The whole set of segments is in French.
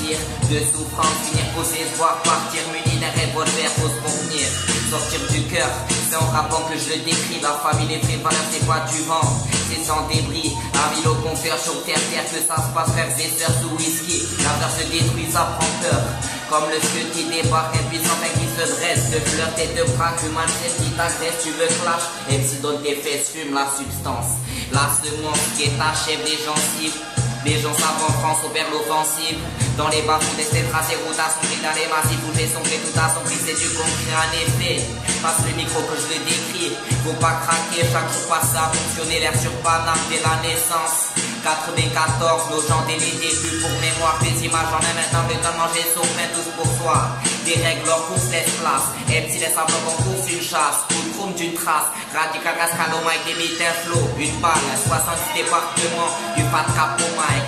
martyr de souffrance, finir posé, espoir, partir muni d'un revolver, faut se contenir, sortir du cœur, c'est en rapport que je le décris. La famille, les vraies valeurs, c'est pas du vent, c'est sans débris. Un ville au compteur sur terre, que ça se passe, frères et sœurs sous whisky. La peur se détruit, ça prend peur. Comme le scud qui débarque, impuissant qui se dresse. De fleurs, tête de braque, humain, qui t'agresse, tu veux clash. Même si d'autres tes fesses fument la substance. La semence qui est achève les gencives. Les gens savent en France opèrent l'offensive. Dans les bas-fonds des tracés, routes à son prix, dans les massifs, où j'ai sombré, tout à son prix, c'est du concret en effet. Passe le micro que je le décris. Faut pas craquer, chaque jour passe à fonctionner, l'air sur Paname dès la naissance. 94, nos gens dès les débuts pour mémoire, des images en main maintenant, le temps de manger sauf main tous pour soi. Des règles, leur course laisse place, MC laisse un bloc en course, une chasse, coup de chrome d'une trace, radical cascado mic, des mythes, un flow, une balle, 70 départements, du fat cap au mic.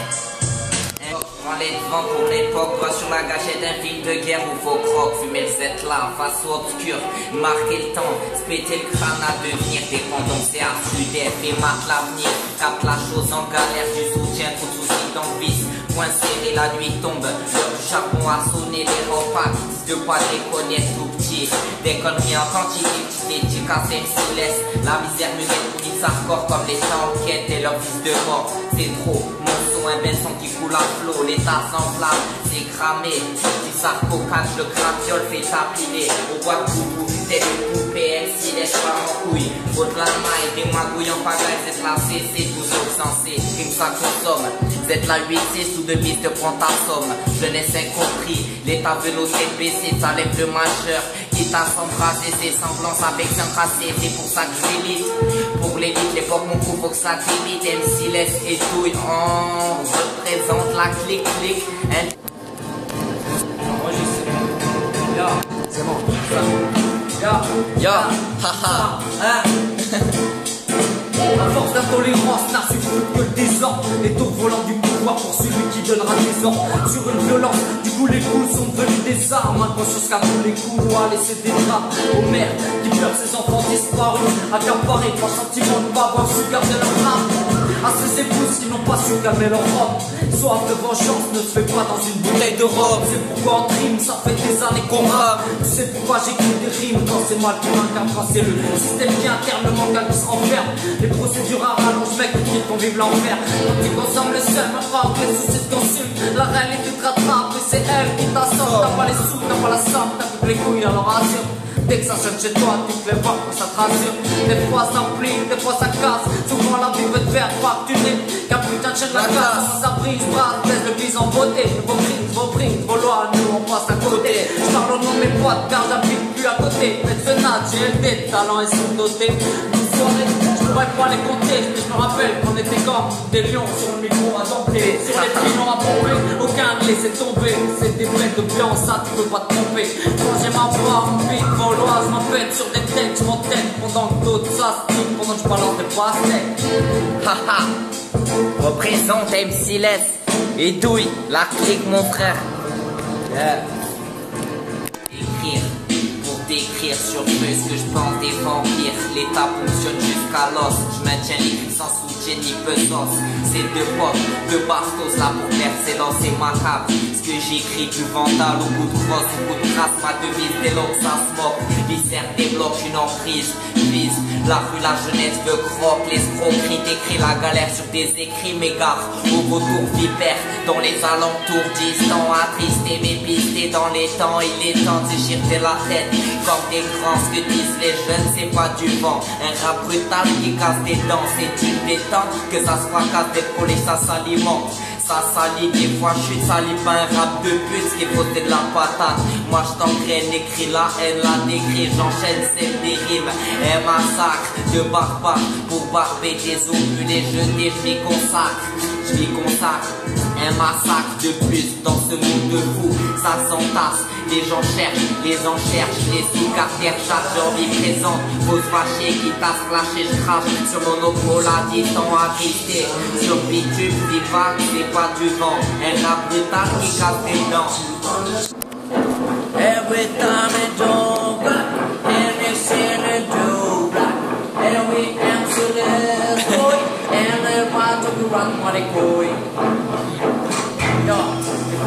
Prends les devants pour l'époque, doigt sur la gâchette d'un film de guerre où faut croque, fumer le Z là, face au obscur, marquer le temps, se péter le crâne à devenir dépendant, c'est arsudaire, et mate l'avenir, capte la chose en galère, du soutien, trop de soucis dans le vice, point serré, la nuit tombe, l'heure du charbon a sonné, les repas, de pas déconner tout petit, des conneries en quantité, petit cassé me laisse, la misère me guette, pour ça corps comme les enquêtes et leur fils de mort, c'est trop, mon son, un ben son qui coule à flot, l'état s'enflamme, c'est cramé, si ça recocage, le graviole fait tapiner, au bois de boubou, t'es une poupée, MC, laisse-moi en couille, faut de la maille, des magouilles en pagaille, c'est la CC, tout sensé, crime ça consomme, vous êtes la 8C, sous de mise te prends ta somme, jeunesse incompris, l'état veut nos têtes baissées, ça lève le majeur, quitte à s'embrasser, c'est semblant, avec un tracé, c'est pour ça que je l'élite, pour l'élite, l'époque mon coup, faut que ça t'évite, MC laisse et douille, on représente la clique, c'est bon. Yo, haha, À force d'intolérance n'a su que le désordre. Les tours volants du pouvoir pour celui qui donnera des ordres sur une violence. Du coup les coups sont devenus des armes. Inconscience qu'à tous les coups on a laissé des draps aux mères qui pleurent ses enfants disparus, accaparés par sentiment de ne pas avoir su garder leur âme. À ces épouses qui n'ont pas su calmer leur robe. Soif de vengeance ne se fait pas dans une bouteille de rhum. C'est pourquoi en trime ça fait des années qu'on rame. C'est pourquoi j'écris des rimes quand c'est mal qui m'incarne. Quand c'est le système qui interne, le mental qui se renferme. Les procédures à rallonge mec qui qu'on vive l'enfer. Quand tu consommes le seul, me frappe, les soucis t'insultent. La réalité te rattrape et c'est elle qui t'assomme. T'as pas les sous, t'as pas la somme, t'as toutes les couilles alors assure. Dès que ça sonne chez toi, tu te fais voir que ça te rassure. Des fois ça plie, des fois ça casse. Souvent la vie veut te faire facturer. Qu'un putain de chien de la casse. Ça brise, brasse, laisse le bise en beauté. Vos prises, vos lois, nous on passe à côté. Je parle au nom de mes potes car j'habite plus à côté. Mais tenace, j'ai élevé de talent et sous-doté. Je pourrais pas les compter, mais je me rappelle qu'on était comme des lions sur le micro à dompter. Sur les pilons à pomper, aucun ne laissait tomber. C'est des bleds de blanc, ça tu peux pas te tromper. Quand j'ai ma voix, mon pic, vauloise, ma pète sur des têtes, je m'entête pendant que d'autres s'astiquent, pendant que je balance des pastèques. haha, représente MC laisse et douille, la clique mon frère. Écrire. D'écrire sur ce que je pense des vampires. L'état fonctionne jusqu'à l'os. Je maintiens l'équipe sans soutien ni pesance. C'est deux potes, deux bastos là pour percer, lancer macabre. Ce que j'écris du vandal au bout de crosse, au bout de trace, ma devise dès lors ça se moque. Viscère débloque une emprise, vise la rue, la jeunesse veut croque. L'escroquerie décrit la galère sur des écrits m'égare. Au vautour vipère, dans les alentours distants, attristé, mépisté dans les temps. Il est temps de déchirer la tête. Comme des grands, ce que disent les jeunes, c'est pas du vent. Un rap brutal qui casse des dents, c'est une détente. Que ça se fracasse des collés, ça s'alimente. Ça salit, des fois je suis sali, pas un rap de pute, ce qui est voté de la patate. Moi je t'engraine, écris la haine, la décrit, j'enchaîne celle des rimes. Un massacre de barbares pour barber des obus, les jeter, je m'y consacre. Je m'y consacre. Un massacre de plus dans ce monde de fou, ça s'entasse. Les gens cherchent, les en cherchent, les sous-cartières chaque envie présente. Faut se fâcher, qui tasse, lâcher, je crache sur monopole à distance attristé. Sur bitume, divague, c'est pas du vent. Un rap brutal qui casse les dents. Every time it don't back, every sin it do back, and we answer the boy, and the part of the run what it going.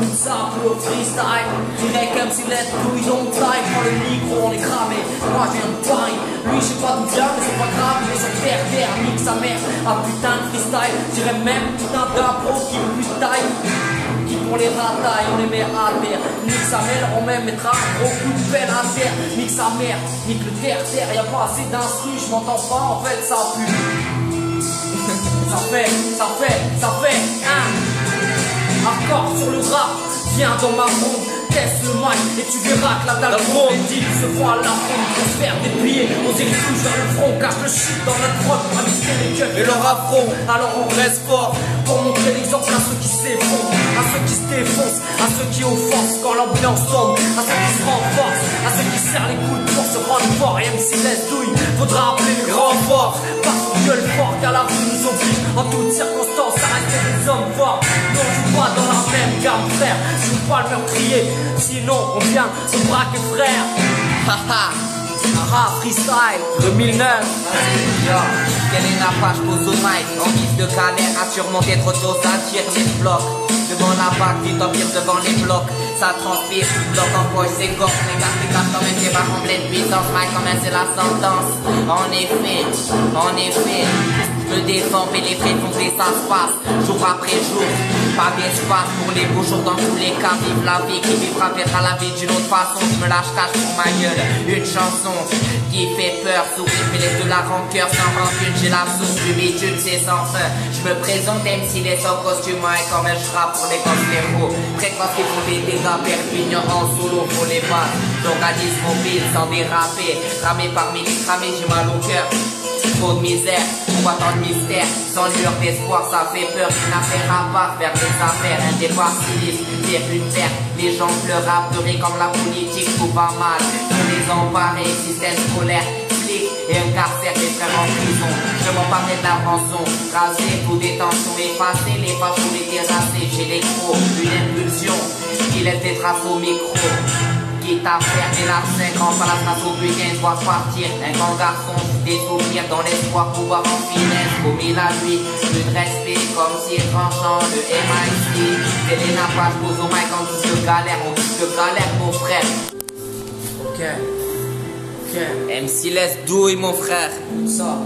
écoute ça pour le freestyle. Direct comme si let's do it on time. Prends le micro, on est cramé. Moi je viens de Paris. Lui je sais pas d'où vient, mais c'est pas grave. Il est sur terre, nique sa mère. Ah putain de freestyle. J'irais même putain d'impro qui plus taille. Qui pour les ratailles, on les met à terre. Nique sa mère, on même mettra un gros coup de pelle à terre. Nique sa mère, nique le terre, y'a pas assez d'instru, je m'entends pas, en fait ça pue. ça fait, hein. Hardcore sur le rap, viens dans ma ronde. Teste le mic et tu verras que la dalle dit se voit à la fronde pour se faire déplier. On dirige vers le front, cache le shit dans notre drogue pour amuser les gueules et leur affront. Alors on reste fort pour montrer l'exemple à ceux qui s'effondrent, à ceux qui se défoncent, à ceux qui offensent quand l'ambiance tombe, à ceux qui se renforcent, à ceux qui serrent les coudes pour se rendre fort. Et MC laisse douille, faudra appeler les grands forts. Parce qu'on gueule fort car la rue nous oblige. En toutes circonstances, ça reste des hommes forts. Nous on joue pas dans la même gamme frère, je joue pas le meurtrier. Sinon on vient se braquer frère. Haha, freestyle 2009. Quelle est la page pose au mic en guise de galère à surmonter trop de choses à tirer les blocs. Devant la vague, vite empire devant les blocs. Ça transpire, bloc en poche, c'est gorge. Les gars, c'est quand même c'est pas en pleine puissance. Mike, quand même c'est la sentence. En effet, je me défends, mais les frais font que ça se passe. Jour après jour, pas d'espace pour les beaux jours dans tous les cas. Vive la vie, qui vivra verra la vie d'une autre façon. Je me lâche cache pour ma gueule. Une chanson qui fait peur, sourire, mais laisse de la rancœur. Sans rancune, j'ai la source du bitume, c'est sans fin. Je me présente MC les sans costume, et quand même je rappe pour les gosses les mots. Fréquence qui font des dégâts, Perpignan en solo pour les bases. D'organisme mobile sans déraper. Cramé par milliers, cramé, j'ai mal au cœur. Trop de misère, on voit tant de mystère. Sans lueur d'espoir, ça fait peur. Une affaire à part, faire des affaires. Un départ sinistre, faire une perte. Les gens pleurent à pleurer comme la politique tout va mal. Pour les embarrés, système scolaire, flic et un carcère, des frères en prison. Je m'en parlais de la rançon, raser, tout des tensions, effacer, les fachos, les terrasser. J'ai des crocs, une impulsion qui laisse des traces au micro. Quitte à faire des larcins, grand pas la trace au butin, je dois partir. Un grand garçon, des souvenirs dans l'espoir, pouvoir en finesse. Commis la nuit, plus de respect, comme si tranchant le MIC. Selena Page pose au mic en guise de galère, mon frère. Ok. MC laisse douille, mon frère. Ça,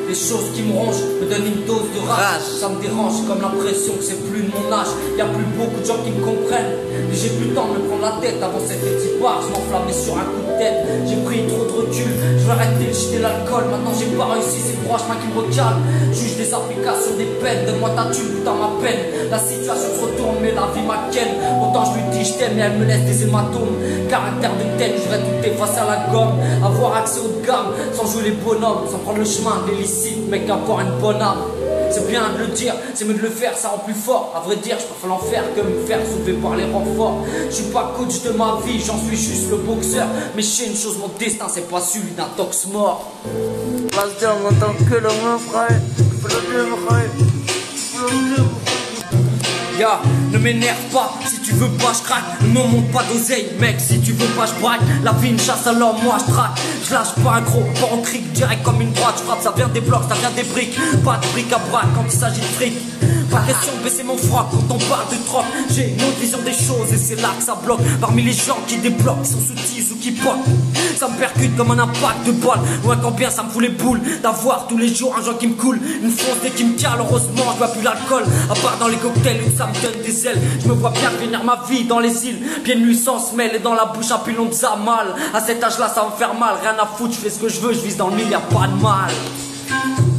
les choses qui me rongent me donnent une dose de rage. Ça me dérange, j'ai comme l'impression que c'est plus de mon âge. Y'a plus beaucoup de gens qui me comprennent. Mais j'ai plus le temps de me prendre la tête. Avant cette petite part, je m'enflammais sur un coup de tête. J'ai pris trop de recul, je vais arrêter de jeter l'alcool. Maintenant j'ai pas réussi, c'est le chemin qui me recale. Juge des applications des peines, donne-moi ta thune, putain ma peine. La situation se retourne, mais la vie m'aquenne. Autant je lui dis je t'aime, mais elle me laisse des hématomes. Caractère de tête, je voudrais tout effacer à la gomme. Avoir accès haut de gamme, sans jouer les bonhommes, sans prendre le chemin de l'illicite, mec, avoir une bonne âme. C'est bien de le dire, c'est mieux de le faire, ça rend plus fort. À vrai dire, je préfère l'enfer que me faire soulever par les renforts. Je suis pas coach de ma vie, j'en suis juste le boxeur. Mais je sais une chose, mon destin c'est pas celui d'un tox mort. Vas-y, en tant que l'homme frère, Ya, ne m'énerve pas, si tu veux pas je craque. Ne me monte pas d'oseille, mec, si tu veux pas je braque. La vie une chasse à l'homme, moi je traque. Je lâche pas un gros, pas en cric, direct comme une droite. Je frappe, ça vient des blocs, ça vient des briques. Pas de bric à braque quand il s'agit de fric. Pas question de baisser mon froc quand on parle de troc. J'ai une autre vision des choses et c'est là que ça bloque. Parmi les gens qui débloquent, qui sont sous tease ou qui potent, ça me percute comme un impact de balle. Loin quand bien ça me fout les boules d'avoir tous les jours un joint qui me coule. Une fonce dès qui me cale, heureusement je vois plus l'alcool. À part dans les cocktails où ça me donne des ailes. Je me vois bien finir ma vie dans les îles. Pieds nus sans semelle et dans la bouche un pilon de ça mal. À cet âge là ça va me faire mal. Rien à foutre, je fais ce que je veux, je vise dans le mille, y'a pas de mal.